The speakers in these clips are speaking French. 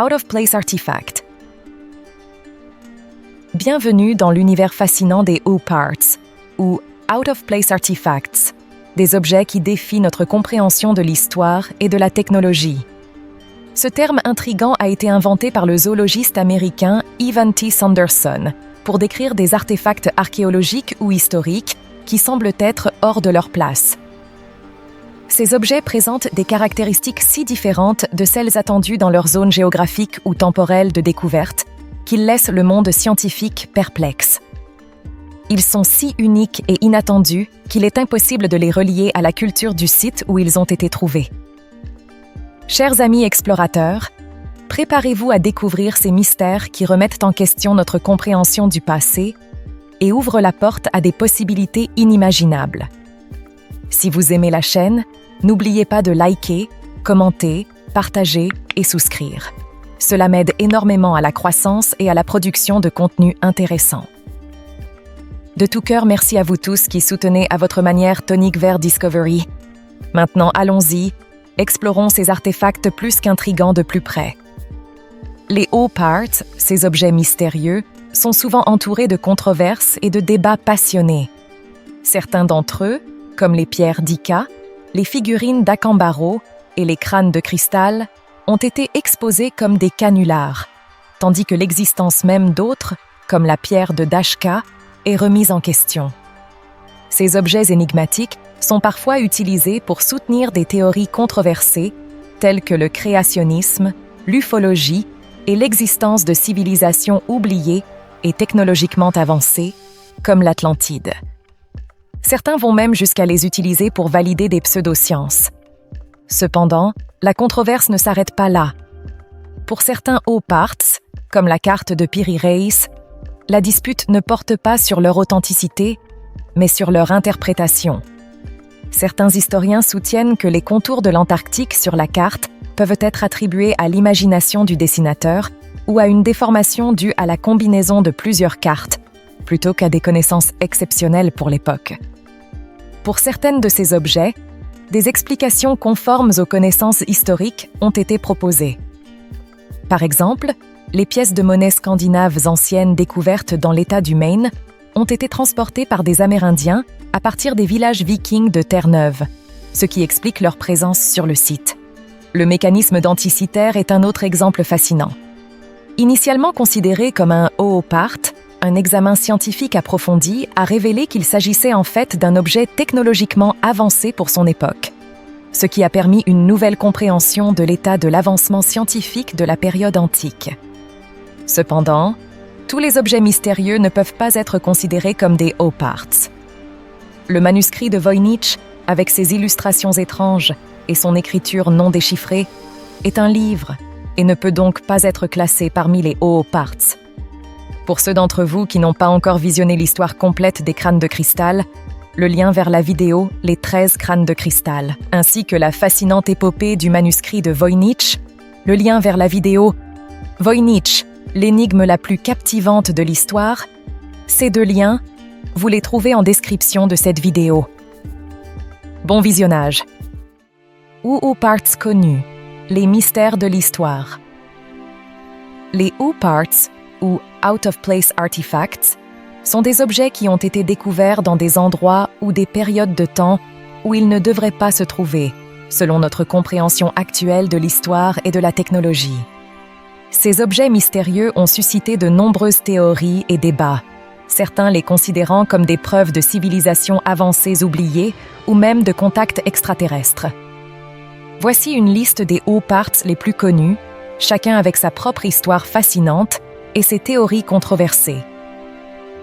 Out of Place Artifact. Bienvenue dans l'univers fascinant des OPARTs, ou Out of Place Artifacts, des objets qui défient notre compréhension de l'histoire et de la technologie. Ce terme intrigant a été inventé par le zoologiste américain Evan T. Sanderson pour décrire des artefacts archéologiques ou historiques qui semblent être hors de leur place. Ces objets présentent des caractéristiques si différentes de celles attendues dans leur zone géographique ou temporelle de découverte qu'ils laissent le monde scientifique perplexe. Ils sont si uniques et inattendus qu'il est impossible de les relier à la culture du site où ils ont été trouvés. Chers amis explorateurs, préparez-vous à découvrir ces mystères qui remettent en question notre compréhension du passé et ouvrent la porte à des possibilités inimaginables. Si vous aimez la chaîne, n'oubliez pas de liker, commenter, partager et souscrire. Cela m'aide énormément à la croissance et à la production de contenu intéressant. De tout cœur, merci à vous tous qui soutenez à votre manière Tonique Vert Discovery. Maintenant, allons-y, explorons ces artefacts plus qu'intrigants de plus près. Les OPARTs, ces objets mystérieux, sont souvent entourés de controverses et de débats passionnés. Certains d'entre eux, comme les pierres d'Ica, les figurines d'Akambaro et les crânes de cristal, ont été exposés comme des canulars, tandis que l'existence même d'autres, comme la pierre de Dashka, est remise en question. Ces objets énigmatiques sont parfois utilisés pour soutenir des théories controversées telles que le créationnisme, l'ufologie et l'existence de civilisations oubliées et technologiquement avancées, comme l'Atlantide. Certains vont même jusqu'à les utiliser pour valider des pseudosciences. Cependant, la controverse ne s'arrête pas là. Pour certains OPARTs, comme la carte de Piri Reis, la dispute ne porte pas sur leur authenticité, mais sur leur interprétation. Certains historiens soutiennent que les contours de l'Antarctique sur la carte peuvent être attribués à l'imagination du dessinateur ou à une déformation due à la combinaison de plusieurs cartes, plutôt qu'à des connaissances exceptionnelles pour l'époque. Pour certaines de ces objets, des explications conformes aux connaissances historiques ont été proposées. Par exemple, les pièces de monnaie scandinaves anciennes découvertes dans l'État du Maine ont été transportées par des Amérindiens à partir des villages vikings de Terre-Neuve, ce qui explique leur présence sur le site. Le mécanisme d'Anticythère est un autre exemple fascinant. Initialement considéré comme un OPART, un examen scientifique approfondi a révélé qu'il s'agissait en fait d'un objet technologiquement avancé pour son époque, ce qui a permis une nouvelle compréhension de l'état de l'avancement scientifique de la période antique. Cependant, tous les objets mystérieux ne peuvent pas être considérés comme des OPARTs. Le manuscrit de Voynich, avec ses illustrations étranges et son écriture non déchiffrée, est un livre et ne peut donc pas être classé parmi les OPARTs. Pour ceux d'entre vous qui n'ont pas encore visionné l'histoire complète des crânes de cristal, le lien vers la vidéo « Les 13 crânes de cristal » ainsi que la fascinante épopée du manuscrit de Voynich, le lien vers la vidéo « Voynich, l'énigme la plus captivante de l'histoire », ces deux liens, vous les trouvez en description de cette vidéo. Bon visionnage. OPARTs connus, les mystères de l'histoire. Les OPARTs, ou Out of Place Artifacts, sont des objets qui ont été découverts dans des endroits ou des périodes de temps où ils ne devraient pas se trouver, selon notre compréhension actuelle de l'histoire et de la technologie. Ces objets mystérieux ont suscité de nombreuses théories et débats, certains les considérant comme des preuves de civilisations avancées oubliées ou même de contacts extraterrestres. Voici une liste des OPARTs les plus connus, chacun avec sa propre histoire fascinante et ses théories controversées.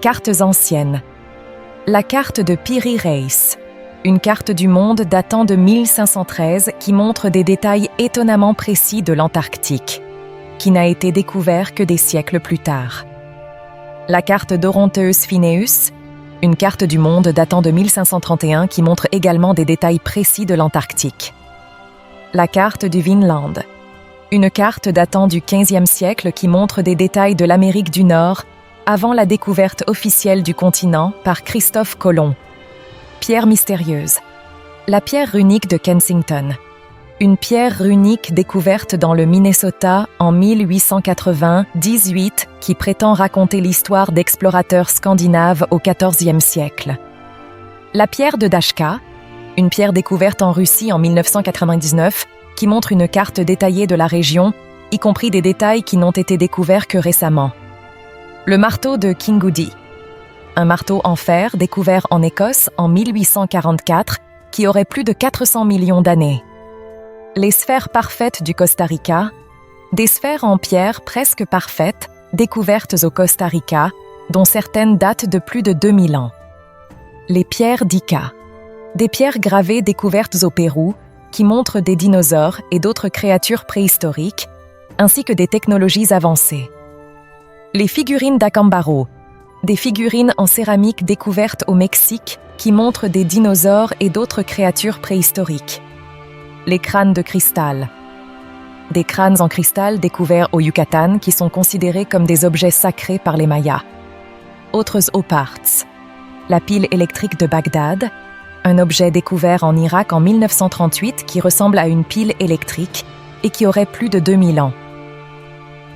Cartes anciennes. La carte de Piri Reis, une carte du monde datant de 1513 qui montre des détails étonnamment précis de l'Antarctique, qui n'a été découvert que des siècles plus tard. La carte d'Oronteus Phineus, une carte du monde datant de 1531 qui montre également des détails précis de l'Antarctique. La carte du Vinland, une carte datant du XVe siècle qui montre des détails de l'Amérique du Nord avant la découverte officielle du continent par Christophe Colomb. Pierre mystérieuse. La pierre runique de Kensington. une pierre runique découverte dans le Minnesota en 1898 qui prétend raconter l'histoire d'explorateurs scandinaves au XIVe siècle. La pierre de Dashka, une pierre découverte en Russie en 1999 qui montre une carte détaillée de la région, y compris des détails qui n'ont été découverts que récemment. Le marteau de Kingoody, un marteau en fer découvert en Écosse en 1844 qui aurait plus de 400 millions d'années. Les sphères parfaites du Costa Rica, des sphères en pierre presque parfaites découvertes au Costa Rica, dont certaines datent de plus de 2000 ans. Les pierres d'Ica, des pierres gravées découvertes au Pérou qui montrent des dinosaures et d'autres créatures préhistoriques, ainsi que des technologies avancées. Les figurines d'Acambaro, des figurines en céramique découvertes au Mexique qui montrent des dinosaures et d'autres créatures préhistoriques. Les crânes de cristal, des crânes en cristal découverts au Yucatan qui sont considérés comme des objets sacrés par les Mayas. Autres O-parts, la pile électrique de Bagdad, un objet découvert en Irak en 1938 qui ressemble à une pile électrique et qui aurait plus de 2000 ans.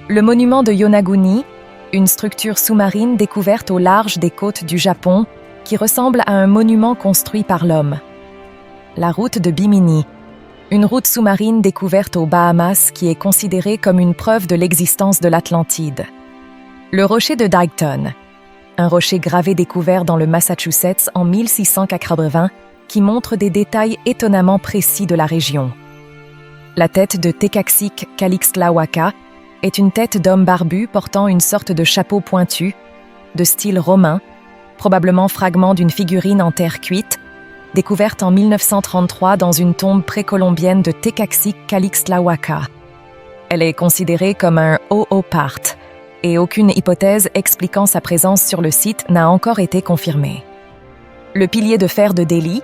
Le monument de Yonaguni, une structure sous-marine découverte au large des côtes du Japon qui ressemble à un monument construit par l'homme. La route de Bimini, une route sous-marine découverte aux Bahamas qui est considérée comme une preuve de l'existence de l'Atlantide. Le rocher de Dighton, un rocher gravé découvert dans le Massachusetts en 1680 qui montre des détails étonnamment précis de la région. La tête de Tekacsik Calixtlahuaca est une tête d'homme barbu portant une sorte de chapeau pointu, de style romain, probablement fragment d'une figurine en terre cuite, découverte en 1933 dans une tombe précolombienne de Tekacsik Calixtlahuaca. Elle est considérée comme un O-part, et aucune hypothèse expliquant sa présence sur le site n'a encore été confirmée. Le pilier de fer de Delhi,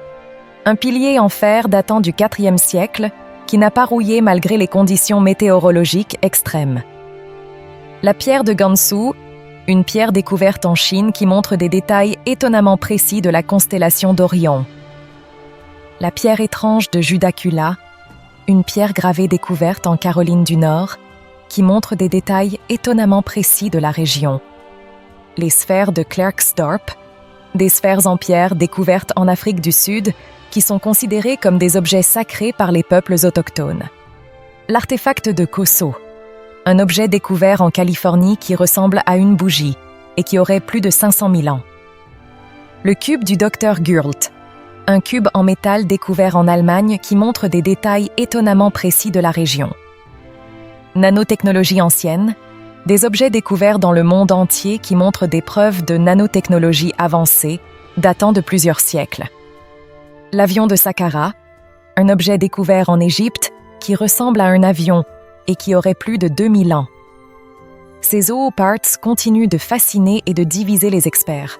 un pilier en fer datant du IVe siècle qui n'a pas rouillé malgré les conditions météorologiques extrêmes. La pierre de Gansu, une pierre découverte en Chine qui montre des détails étonnamment précis de la constellation d'Orion. La pierre étrange de Judacula, une pierre gravée découverte en Caroline du Nord, qui montre des détails étonnamment précis de la région. Les sphères de Klerksdorp, des sphères en pierre découvertes en Afrique du Sud, qui sont considérées comme des objets sacrés par les peuples autochtones. L'artefact de Coso, un objet découvert en Californie qui ressemble à une bougie et qui aurait plus de 500 000 ans. Le cube du Dr Gurt, un cube en métal découvert en Allemagne qui montre des détails étonnamment précis de la région. Nanotechnologie ancienne, des objets découverts dans le monde entier qui montrent des preuves de nanotechnologie avancée datant de plusieurs siècles. L'avion de Saqqara, un objet découvert en Égypte qui ressemble à un avion et qui aurait plus de 2000 ans. Ces zooparts continuent de fasciner et de diviser les experts,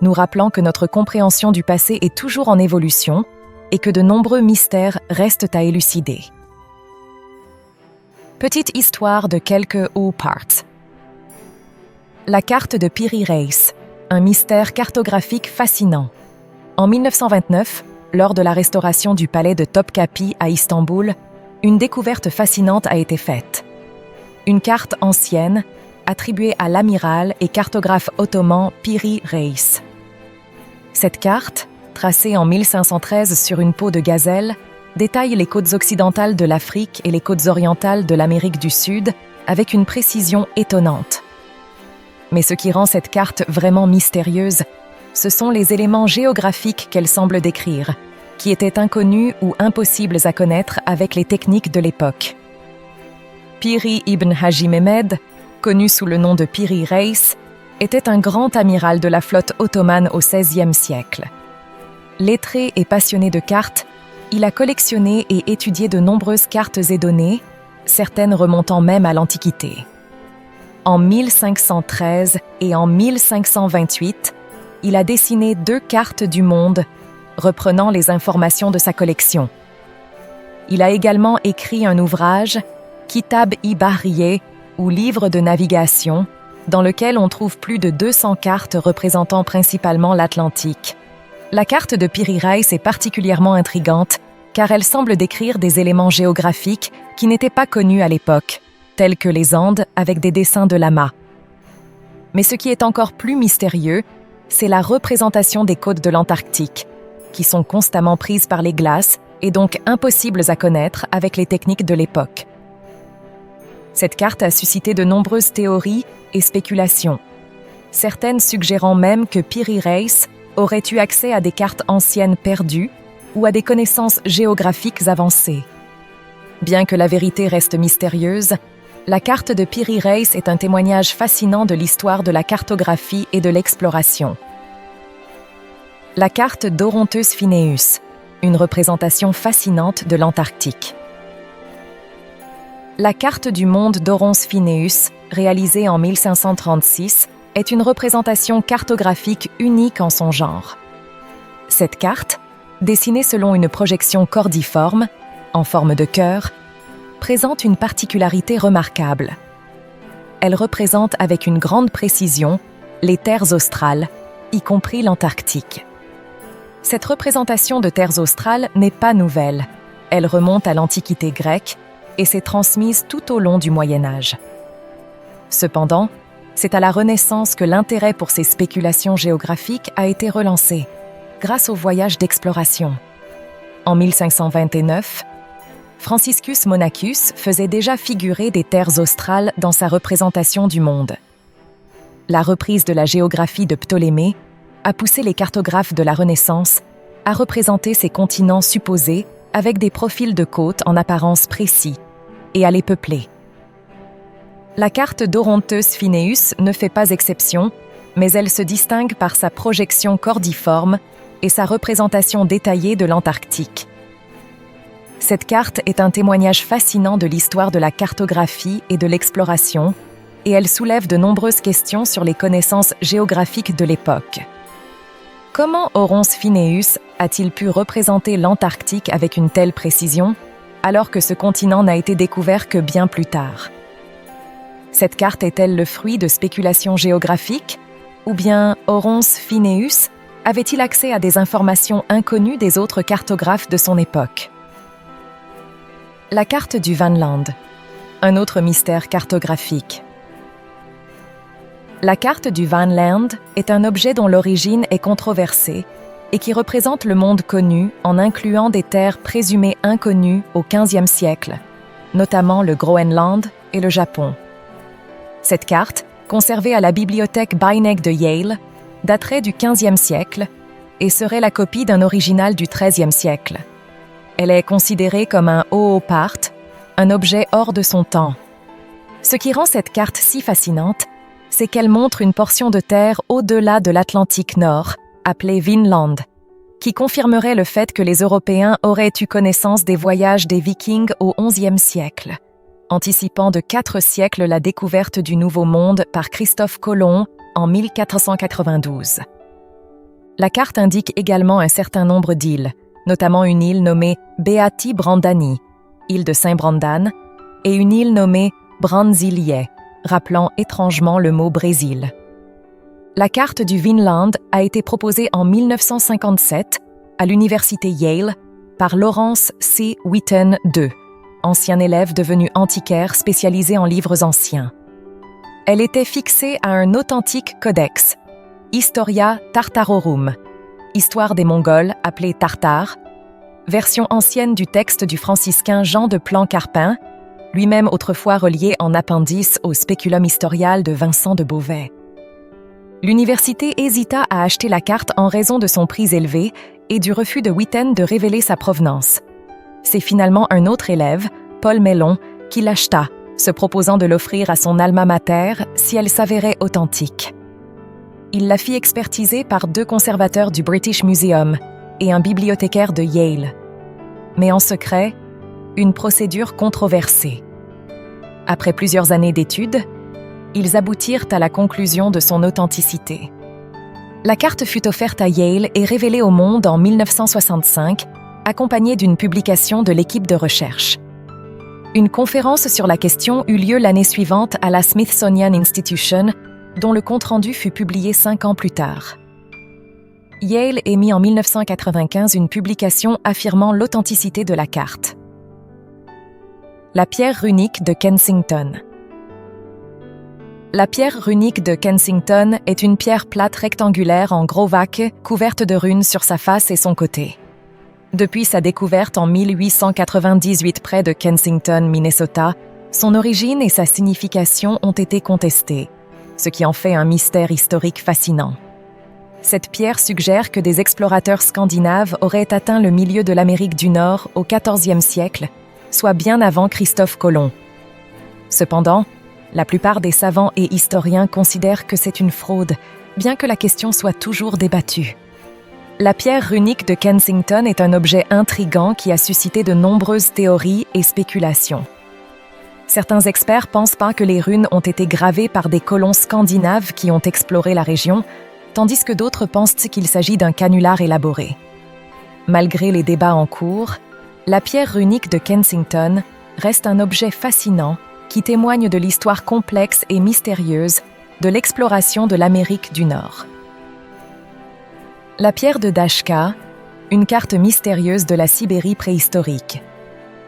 nous rappelant que notre compréhension du passé est toujours en évolution et que de nombreux mystères restent à élucider. Petite histoire de quelques O-parts. La carte de Piri Reis, un mystère cartographique fascinant. En 1929, lors de la restauration du palais de Topkapi à Istanbul, une découverte fascinante a été faite. Une carte ancienne, attribuée à l'amiral et cartographe ottoman Piri Reis. Cette carte, tracée en 1513 sur une peau de gazelle, détaille les côtes occidentales de l'Afrique et les côtes orientales de l'Amérique du Sud avec une précision étonnante. Mais ce qui rend cette carte vraiment mystérieuse, ce sont les éléments géographiques qu'elle semble décrire, qui étaient inconnus ou impossibles à connaître avec les techniques de l'époque. Piri ibn Haji Mehmed, connu sous le nom de Piri Reis, était un grand amiral de la flotte ottomane au XVIe siècle. Lettré et passionné de cartes, il a collectionné et étudié de nombreuses cartes et données, certaines remontant même à l'Antiquité. En 1513 et en 1528, il a dessiné 2 cartes du monde, reprenant les informations de sa collection. Il a également écrit un ouvrage, Kitab-i-Bahriye, ou livre de navigation, dans lequel on trouve plus de 200 cartes représentant principalement l'Atlantique. La carte de Piri Reis est particulièrement intrigante car elle semble décrire des éléments géographiques qui n'étaient pas connus à l'époque, tels que les Andes avec des dessins de lamas. Mais ce qui est encore plus mystérieux, c'est la représentation des côtes de l'Antarctique, qui sont constamment prises par les glaces et donc impossibles à connaître avec les techniques de l'époque. Cette carte a suscité de nombreuses théories et spéculations, certaines suggérant même que Piri Reis aurait eu accès à des cartes anciennes perdues ou à des connaissances géographiques avancées. Bien que la vérité reste mystérieuse, la carte de Piri Reis est un témoignage fascinant de l'histoire de la cartographie et de l'exploration. La carte d'Oronteus Phineus, une représentation fascinante de l'Antarctique. La carte du monde d'Oronce Phineus, réalisée en 1536, est une représentation cartographique unique en son genre. Cette carte, dessinée selon une projection cordiforme, en forme de cœur, présente une particularité remarquable. Elle représente avec une grande précision les terres australes, y compris l'Antarctique. Cette représentation de terres australes n'est pas nouvelle. Elle remonte à l'Antiquité grecque et s'est transmise tout au long du Moyen Âge. Cependant, c'est à la Renaissance que l'intérêt pour ces spéculations géographiques a été relancé, grâce aux voyages d'exploration. En 1529, Franciscus Monachus faisait déjà figurer des terres australes dans sa représentation du monde. La reprise de la géographie de Ptolémée a poussé les cartographes de la Renaissance à représenter ces continents supposés avec des profils de côtes en apparence précis et à les peupler. La carte d'Oronteus Phineus ne fait pas exception, mais elle se distingue par sa projection cordiforme et sa représentation détaillée de l'Antarctique. Cette carte est un témoignage fascinant de l'histoire de la cartographie et de l'exploration, et elle soulève de nombreuses questions sur les connaissances géographiques de l'époque. Comment Oronce Phineus a-t-il pu représenter l'Antarctique avec une telle précision, alors que ce continent n'a été découvert que bien plus tard? Cette carte est-elle le fruit de spéculations géographiques? Ou bien Oronce Phineus avait-il accès à des informations inconnues des autres cartographes de son époque? La carte du Vanland, un autre mystère cartographique. La carte du Vanland est un objet dont l'origine est controversée et qui représente le monde connu en incluant des terres présumées inconnues au XVe siècle, notamment le Groenland et le Japon. Cette carte, conservée à la bibliothèque Beinecke de Yale, daterait du XVe siècle et serait la copie d'un original du XIIIe siècle. Elle est considérée comme un Oopart, un objet hors de son temps. Ce qui rend cette carte si fascinante, c'est qu'elle montre une portion de terre au-delà de l'Atlantique Nord, appelée Vinland, qui confirmerait le fait que les Européens auraient eu connaissance des voyages des Vikings au XIe siècle, anticipant de 4 siècles la découverte du Nouveau Monde par Christophe Colomb en 1492. La carte indique également un certain nombre d'îles, notamment une île nommée Beati Brandani, île de Saint-Brandan, et une île nommée Brandsilie, rappelant étrangement le mot Brésil. La carte du Vinland a été proposée en 1957 à l'université Yale par Lawrence C. Witten II, ancien élève devenu antiquaire spécialisé en livres anciens. Elle était fixée à un authentique codex, Historia Tartarorum, Histoire des Mongols appelée Tartare, version ancienne du texte du franciscain Jean de Plancarpin, lui-même autrefois relié en appendice au Speculum historial de Vincent de Beauvais. L'université hésita à acheter la carte en raison de son prix élevé et du refus de Witten de révéler sa provenance. C'est finalement un autre élève, Paul Mellon, qui l'acheta, se proposant de l'offrir à son alma mater si elle s'avérait authentique. Il la fit expertiser par 2 conservateurs du British Museum et un bibliothécaire de Yale. Mais en secret, une procédure controversée. Après plusieurs années d'études, ils aboutirent à la conclusion de son authenticité. La carte fut offerte à Yale et révélée au monde en 1965, accompagnée d'une publication de l'équipe de recherche. Une conférence sur la question eut lieu l'année suivante à la Smithsonian Institution, dont le compte-rendu fut publié 5 ans plus tard. Yale émit en 1995 une publication affirmant l'authenticité de la carte. La pierre runique de Kensington. La pierre runique de Kensington est une pierre plate rectangulaire en grauwacke couverte de runes sur sa face et son côté. Depuis sa découverte en 1898 près de Kensington, Minnesota, son origine et sa signification ont été contestées, ce qui en fait un mystère historique fascinant. Cette pierre suggère que des explorateurs scandinaves auraient atteint le milieu de l'Amérique du Nord au XIVe siècle, soit bien avant Christophe Colomb. Cependant, la plupart des savants et historiens considèrent que c'est une fraude, bien que la question soit toujours débattue. La pierre runique de Kensington est un objet intrigant qui a suscité de nombreuses théories et spéculations. Certains experts pensent pas que les runes ont été gravées par des colons scandinaves qui ont exploré la région, tandis que d'autres pensent qu'il s'agit d'un canular élaboré. Malgré les débats en cours, la pierre runique de Kensington reste un objet fascinant qui témoigne de l'histoire complexe et mystérieuse de l'exploration de l'Amérique du Nord. La pierre de Dashka, une carte mystérieuse de la Sibérie préhistorique.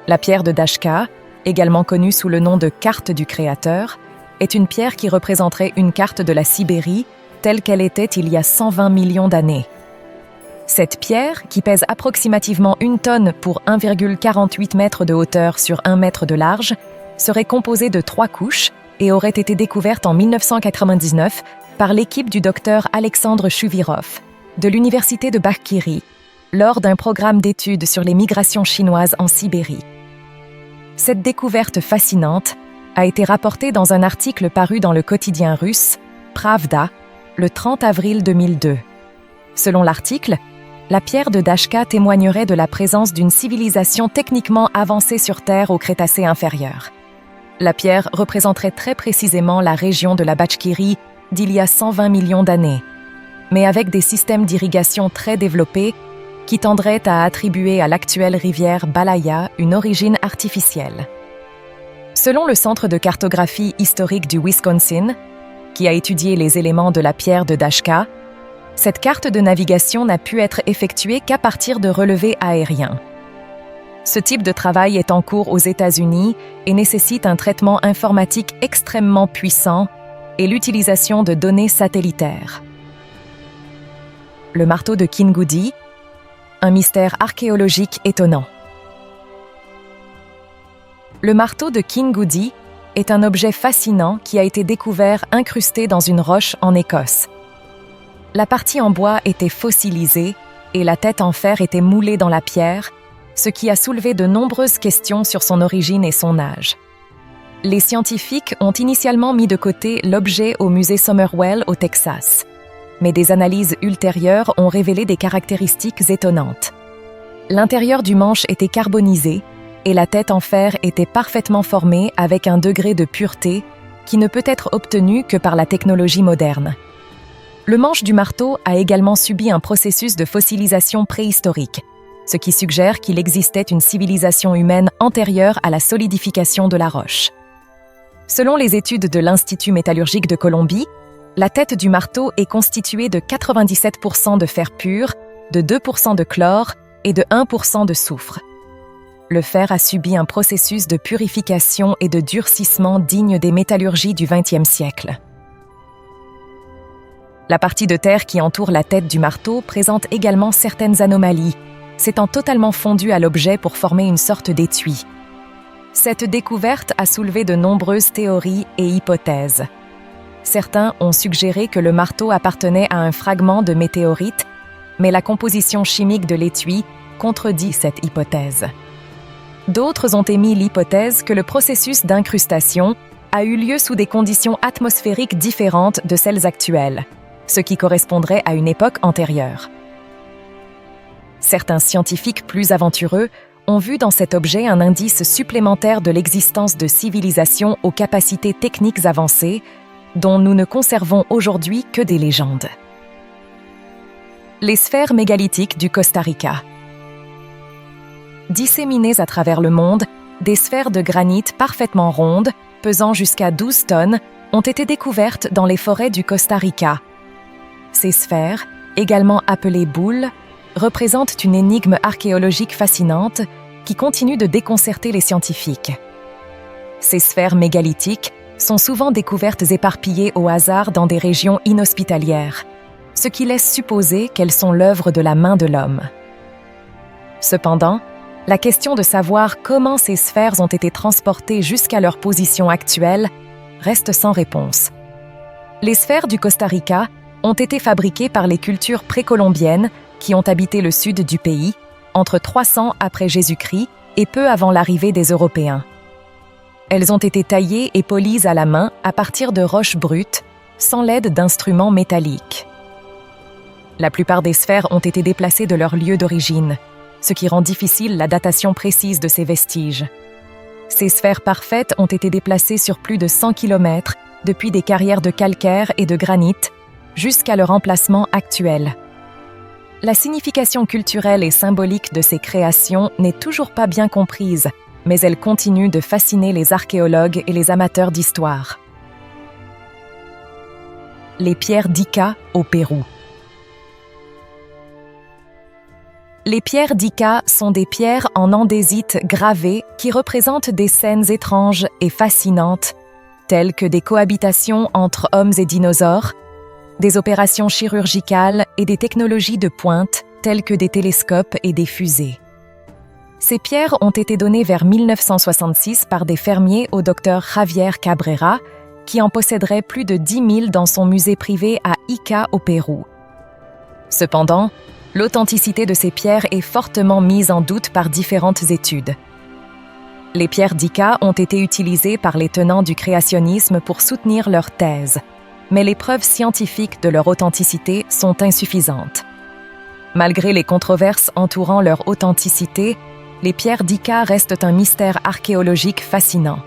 La pierre de Dashka, également connue sous le nom de carte du Créateur, est une pierre qui représenterait une carte de la Sibérie telle qu'elle était il y a 120 millions d'années. Cette pierre, qui pèse approximativement 1 tonne pour 1,48 mètres de hauteur sur 1 mètre de large, serait composée de 3 couches et aurait été découverte en 1999 par l'équipe du docteur Alexandre Chuvirov de l'université de Bakhkiri lors d'un programme d'études sur les migrations chinoises en Sibérie. Cette découverte fascinante a été rapportée dans un article paru dans le quotidien russe Pravda le 30 avril 2002. Selon l'article, la pierre de Dashka témoignerait de la présence d'une civilisation techniquement avancée sur Terre au Crétacé inférieur. La pierre représenterait très précisément la région de la Bachkirie d'il y a 120 millions d'années, mais avec des systèmes d'irrigation très développés qui tendraient à attribuer à l'actuelle rivière Balaya une origine artificielle. Selon le Centre de cartographie historique du Wisconsin, qui a étudié les éléments de la pierre de Dashka, cette carte de navigation n'a pu être effectuée qu'à partir de relevés aériens. Ce type de travail est en cours aux États-Unis et nécessite un traitement informatique extrêmement puissant et l'utilisation de données satellitaires. Le marteau de Kingoudi, un mystère archéologique étonnant. Le marteau de Kingoudi est un objet fascinant qui a été découvert incrusté dans une roche en Écosse. La partie en bois était fossilisée et la tête en fer était moulée dans la pierre, ce qui a soulevé de nombreuses questions sur son origine et son âge. Les scientifiques ont initialement mis de côté l'objet au musée Somervell au Texas, mais des analyses ultérieures ont révélé des caractéristiques étonnantes. L'intérieur du manche était carbonisé et la tête en fer était parfaitement formée avec un degré de pureté qui ne peut être obtenu que par la technologie moderne. Le manche du marteau a également subi un processus de fossilisation préhistorique, ce qui suggère qu'il existait une civilisation humaine antérieure à la solidification de la roche. Selon les études de l'Institut métallurgique de Colombie, la tête du marteau est constituée de 97% de fer pur, de 2% de chlore et de 1% de soufre. Le fer a subi un processus de purification et de durcissement digne des métallurgies du XXe siècle. La partie de terre qui entoure la tête du marteau présente également certaines anomalies, s'étant totalement fondue à l'objet pour former une sorte d'étui. Cette découverte a soulevé de nombreuses théories et hypothèses. Certains ont suggéré que le marteau appartenait à un fragment de météorite, mais la composition chimique de l'étui contredit cette hypothèse. D'autres ont émis l'hypothèse que le processus d'incrustation a eu lieu sous des conditions atmosphériques différentes de celles actuelles, ce qui correspondrait à une époque antérieure. Certains scientifiques plus aventureux ont vu dans cet objet un indice supplémentaire de l'existence de civilisations aux capacités techniques avancées, dont nous ne conservons aujourd'hui que des légendes. Les sphères mégalithiques du Costa Rica. Disséminées à travers le monde, des sphères de granit parfaitement rondes, pesant jusqu'à 12 tonnes, ont été découvertes dans les forêts du Costa Rica. Ces sphères, également appelées boules, représentent une énigme archéologique fascinante qui continue de déconcerter les scientifiques. Ces sphères mégalithiques sont souvent découvertes éparpillées au hasard dans des régions inhospitalières, ce qui laisse supposer qu'elles sont l'œuvre de la main de l'homme. Cependant, la question de savoir comment ces sphères ont été transportées jusqu'à leur position actuelle reste sans réponse. Les sphères du Costa Rica ont été fabriquées par les cultures précolombiennes qui ont habité le sud du pays entre 300 après Jésus-Christ et peu avant l'arrivée des Européens. Elles ont été taillées et polies à la main à partir de roches brutes, sans l'aide d'instruments métalliques. La plupart des sphères ont été déplacées de leur lieu d'origine, ce qui rend difficile la datation précise de ces vestiges. Ces sphères parfaites ont été déplacées sur plus de 100 km depuis des carrières de calcaire et de granit jusqu'à leur emplacement actuel. La signification culturelle et symbolique de ces créations n'est toujours pas bien comprise, mais elle continue de fasciner les archéologues et les amateurs d'histoire. Les pierres d'Ica au Pérou. Les pierres d'Ica sont des pierres en andésite gravées qui représentent des scènes étranges et fascinantes, telles que des cohabitations entre hommes et dinosaures, des opérations chirurgicales et des technologies de pointe, telles que des télescopes et des fusées. Ces pierres ont été données vers 1966 par des fermiers au docteur Javier Cabrera, qui en posséderait plus de 10 000 dans son musée privé à Ica au Pérou. Cependant, l'authenticité de ces pierres est fortement mise en doute par différentes études. Les pierres d'Ica ont été utilisées par les tenants du créationnisme pour soutenir leur thèse, mais les preuves scientifiques de leur authenticité sont insuffisantes. Malgré les controverses entourant leur authenticité, les pierres d'Ica restent un mystère archéologique fascinant.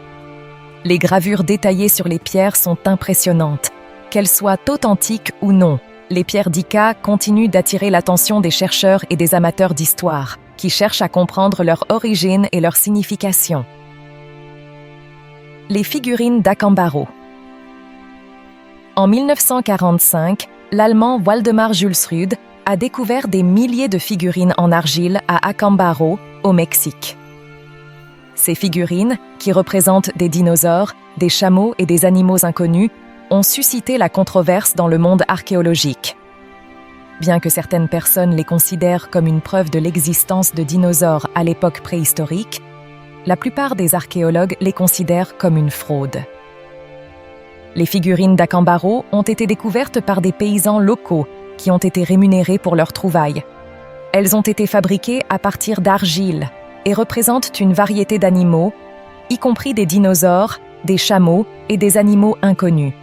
Les gravures détaillées sur les pierres sont impressionnantes. Qu'elles soient authentiques ou non, les pierres d'Ica continuent d'attirer l'attention des chercheurs et des amateurs d'histoire, qui cherchent à comprendre leur origine et leur signification. Les figurines d'Acambaro. En 1945, l'Allemand Waldemar Julsrud a découvert des milliers de figurines en argile à Acambaro, au Mexique. Ces figurines, qui représentent des dinosaures, des chameaux et des animaux inconnus, ont suscité la controverse dans le monde archéologique. Bien que certaines personnes les considèrent comme une preuve de l'existence de dinosaures à l'époque préhistorique, la plupart des archéologues les considèrent comme une fraude. Les figurines d'Acambaro ont été découvertes par des paysans locaux qui ont été rémunérés pour leurs trouvailles. Elles ont été fabriquées à partir d'argile et représentent une variété d'animaux, y compris des dinosaures, des chameaux et des animaux inconnus.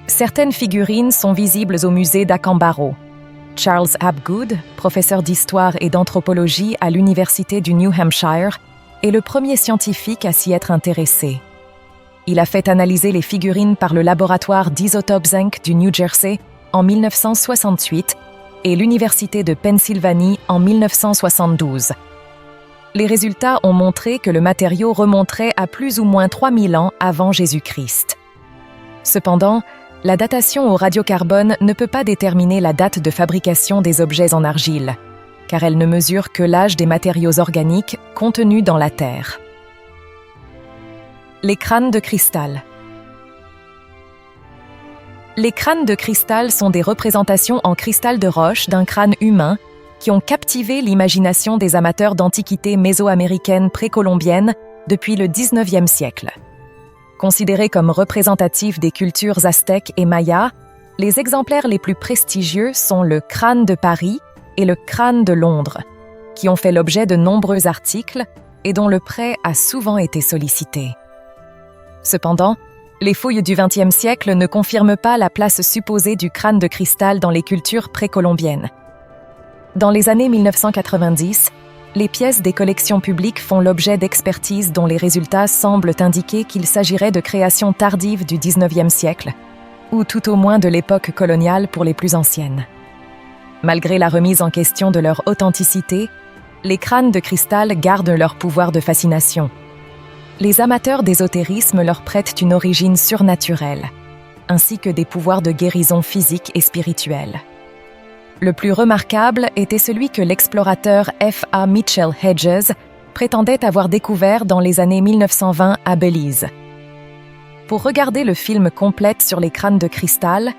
Certaines figurines sont visibles au musée d'Acambaro. Charles Hapgood, professeur d'histoire et d'anthropologie à l'Université du New Hampshire, est le premier scientifique à s'y être intéressé. Il a fait analyser les figurines par le laboratoire d'Isotopes Inc. du New Jersey en 1968 et l'Université de Pennsylvanie en 1972. Les résultats ont montré que le matériau remonterait à plus ou moins 3000 ans avant Jésus-Christ. Cependant, la datation au radiocarbone ne peut pas déterminer la date de fabrication des objets en argile, car elle ne mesure que l'âge des matériaux organiques contenus dans la Terre. Les crânes de cristal. Les crânes de cristal sont des représentations en cristal de roche d'un crâne humain qui ont captivé l'imagination des amateurs d'antiquités mésoaméricaines précolombiennes depuis le 19e siècle. Considérés comme représentatifs des cultures aztèques et mayas, les exemplaires les plus prestigieux sont le crâne de Paris et le crâne de Londres, qui ont fait l'objet de nombreux articles et dont le prêt a souvent été sollicité. Cependant, les fouilles du XXe siècle ne confirment pas la place supposée du crâne de cristal dans les cultures précolombiennes. Dans les années 1990, les pièces des collections publiques font l'objet d'expertises dont les résultats semblent indiquer qu'il s'agirait de créations tardives du XIXe siècle, ou tout au moins de l'époque coloniale pour les plus anciennes. Malgré la remise en question de leur authenticité, les crânes de cristal gardent leur pouvoir de fascination. Les amateurs d'ésotérisme leur prêtent une origine surnaturelle, ainsi que des pouvoirs de guérison physique et spirituelle. Le plus remarquable était celui que l'explorateur F.A. Mitchell Hedges prétendait avoir découvert dans les années 1920 à Belize. Pour regarder le film complet sur les crânes de cristal,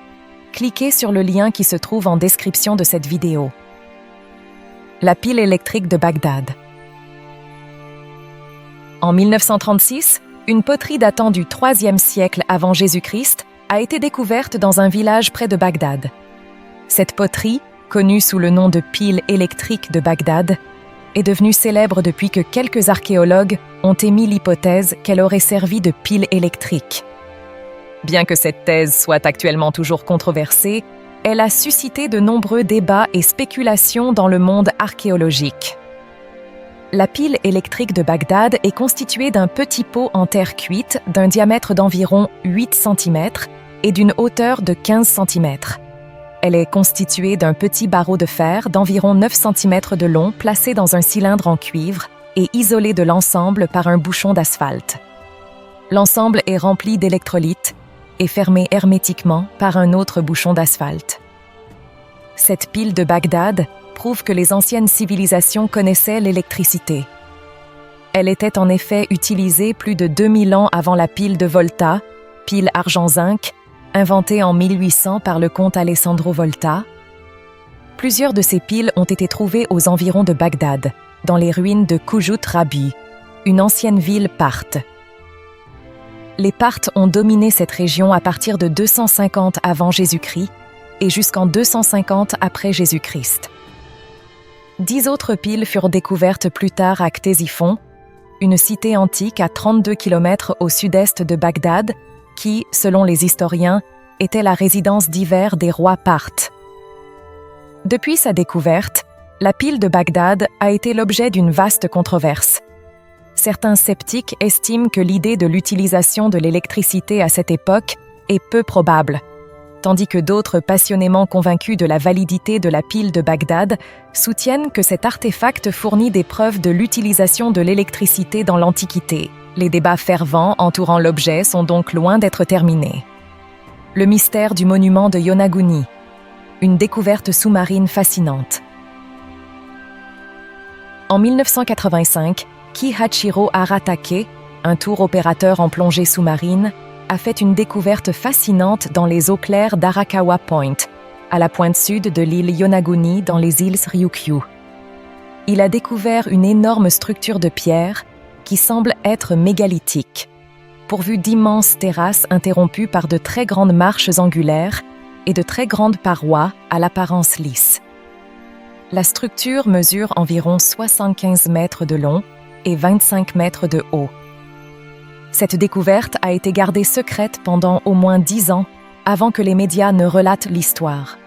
cliquez sur le lien qui se trouve en description de cette vidéo. La pile électrique de Bagdad. En 1936, une poterie datant du IIIe siècle avant Jésus-Christ a été découverte dans un village près de Bagdad. Cette poterie, connue sous le nom de pile électrique de Bagdad, est devenue célèbre depuis que quelques archéologues ont émis l'hypothèse qu'elle aurait servi de pile électrique. Bien que cette thèse soit actuellement toujours controversée, elle a suscité de nombreux débats et spéculations dans le monde archéologique. La pile électrique de Bagdad est constituée d'un petit pot en terre cuite d'un diamètre d'environ 8 cm et d'une hauteur de 15 cm. Elle est constituée d'un petit barreau de fer d'environ 9 cm de long placé dans un cylindre en cuivre et isolé de l'ensemble par un bouchon d'asphalte. L'ensemble est rempli d'électrolytes et fermé hermétiquement par un autre bouchon d'asphalte. Cette pile de Bagdad prouve que les anciennes civilisations connaissaient l'électricité. Elle était en effet utilisée plus de 2000 ans avant la pile de Volta, pile argent-zinc, inventée en 1800 par le comte Alessandro Volta. Plusieurs de ces piles ont été trouvées aux environs de Bagdad, dans les ruines de Kujut Rabi, une ancienne ville parthe. Les Parthes ont dominé cette région à partir de 250 avant Jésus-Christ et jusqu'en 250 après Jésus-Christ. 10 autres piles furent découvertes plus tard à Ctésiphon, une cité antique à 32 km au sud-est de Bagdad, qui, selon les historiens, était la résidence d'hiver des rois parthes. Depuis sa découverte, la pile de Bagdad a été l'objet d'une vaste controverse. Certains sceptiques estiment que l'idée de l'utilisation de l'électricité à cette époque est peu probable, tandis que d'autres passionnément convaincus de la validité de la pile de Bagdad soutiennent que cet artefact fournit des preuves de l'utilisation de l'électricité dans l'Antiquité. Les débats fervents entourant l'objet sont donc loin d'être terminés. Le mystère du monument de Yonaguni, une découverte sous-marine fascinante. En 1985, Kihachiro Aratake, un tour opérateur en plongée sous-marine, a fait une découverte fascinante dans les eaux claires d'Arakawa Point, à la pointe sud de l'île Yonaguni dans les îles Ryukyu. Il a découvert une énorme structure de pierre qui semble être mégalithique, pourvue d'immenses terrasses interrompues par de très grandes marches angulaires et de très grandes parois à l'apparence lisse. La structure mesure environ 75 mètres de long et 25 mètres de haut. Cette découverte a été gardée secrète pendant au moins 10 ans avant que les médias ne relatent l'histoire.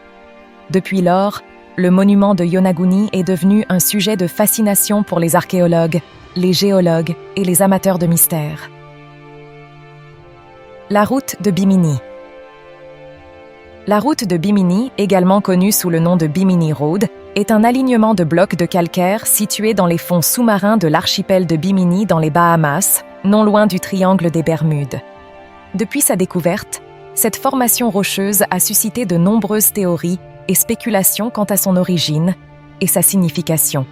Depuis lors, le monument de Yonaguni est devenu un sujet de fascination pour les archéologues, les géologues et les amateurs de mystère. La route de Bimini. La route de Bimini, également connue sous le nom de Bimini Road, est un alignement de blocs de calcaire situé dans les fonds sous-marins de l'archipel de Bimini dans les Bahamas, non loin du triangle des Bermudes. Depuis sa découverte, cette formation rocheuse a suscité de nombreuses théories et spéculations quant à son origine et sa signification.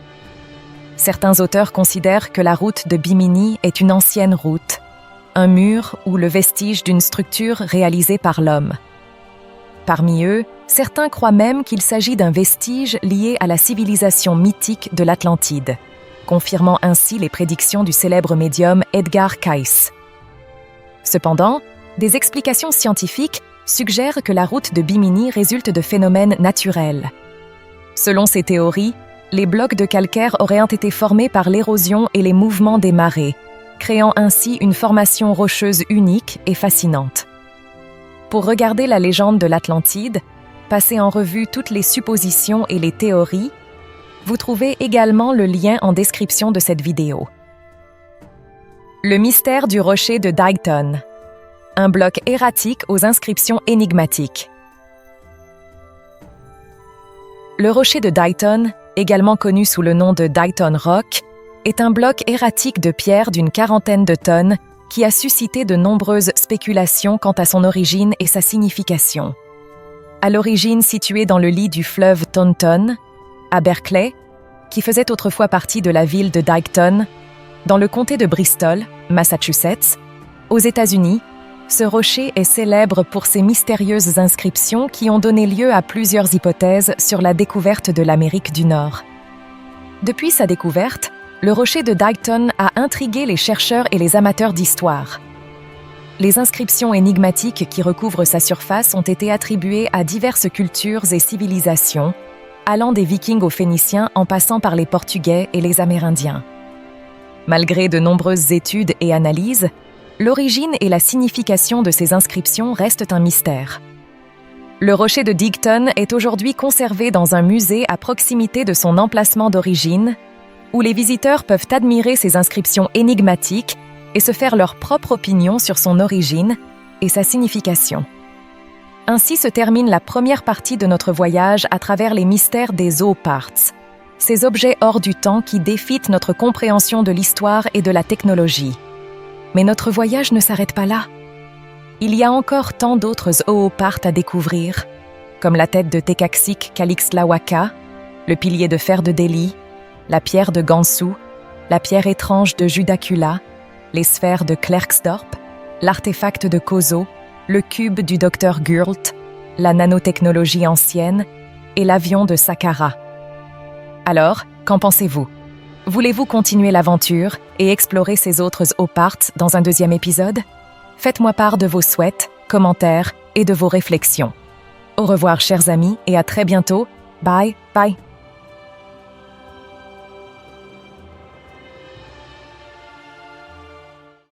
Certains auteurs considèrent que la route de Bimini est une ancienne route, un mur ou le vestige d'une structure réalisée par l'homme. Parmi eux, certains croient même qu'il s'agit d'un vestige lié à la civilisation mythique de l'Atlantide, confirmant ainsi les prédictions du célèbre médium Edgar Cayce. Cependant, des explications scientifiques suggèrent que la route de Bimini résulte de phénomènes naturels. Selon ces théories, les blocs de calcaire auraient été formés par l'érosion et les mouvements des marées, créant ainsi une formation rocheuse unique et fascinante. Pour regarder la légende de l'Atlantide, passer en revue toutes les suppositions et les théories, vous trouvez également le lien en description de cette vidéo. Le mystère du rocher de Dayton, un bloc erratique aux inscriptions énigmatiques. Le rocher de Dayton, également connu sous le nom de Dayton Rock, est un bloc erratique de pierre d'une 40aine de tonnes qui a suscité de nombreuses spéculations quant à son origine et sa signification. à l'origine situé dans le lit du fleuve Taunton, à Berkeley, qui faisait autrefois partie de la ville de Dighton, dans le comté de Bristol, Massachusetts, aux États-Unis. Ce rocher est célèbre pour ses mystérieuses inscriptions qui ont donné lieu à plusieurs hypothèses sur la découverte de l'Amérique du Nord. Depuis sa découverte, le rocher de Dighton a intrigué les chercheurs et les amateurs d'histoire. Les inscriptions énigmatiques qui recouvrent sa surface ont été attribuées à diverses cultures et civilisations, allant des Vikings aux Phéniciens en passant par les Portugais et les Amérindiens. Malgré de nombreuses études et analyses, l'origine et la signification de ces inscriptions restent un mystère. Le rocher de Dighton est aujourd'hui conservé dans un musée à proximité de son emplacement d'origine, où les visiteurs peuvent admirer ces inscriptions énigmatiques et se faire leur propre opinion sur son origine et sa signification. Ainsi se termine la première partie de notre voyage à travers les mystères des Zooparts, ces objets hors du temps qui défient notre compréhension de l'histoire et de la technologie. Mais notre voyage ne s'arrête pas là. Il y a encore tant d'autres Zooparts à découvrir, comme la tête de Tekaksik Kalixtlahuaca, le pilier de fer de Delhi, la pierre de Gansu, la pierre étrange de Judakula, les sphères de Klerksdorp, l'artefact de Kozo, le cube du docteur Gurt, la nanotechnologie ancienne et l'avion de Saqqara. Alors, qu'en pensez-vous? Voulez-vous continuer l'aventure et explorer ces autres Zooparts dans un deuxième épisode? Faites-moi part de vos souhaits, commentaires et de vos réflexions. Au revoir chers amis et à très bientôt. Bye, bye.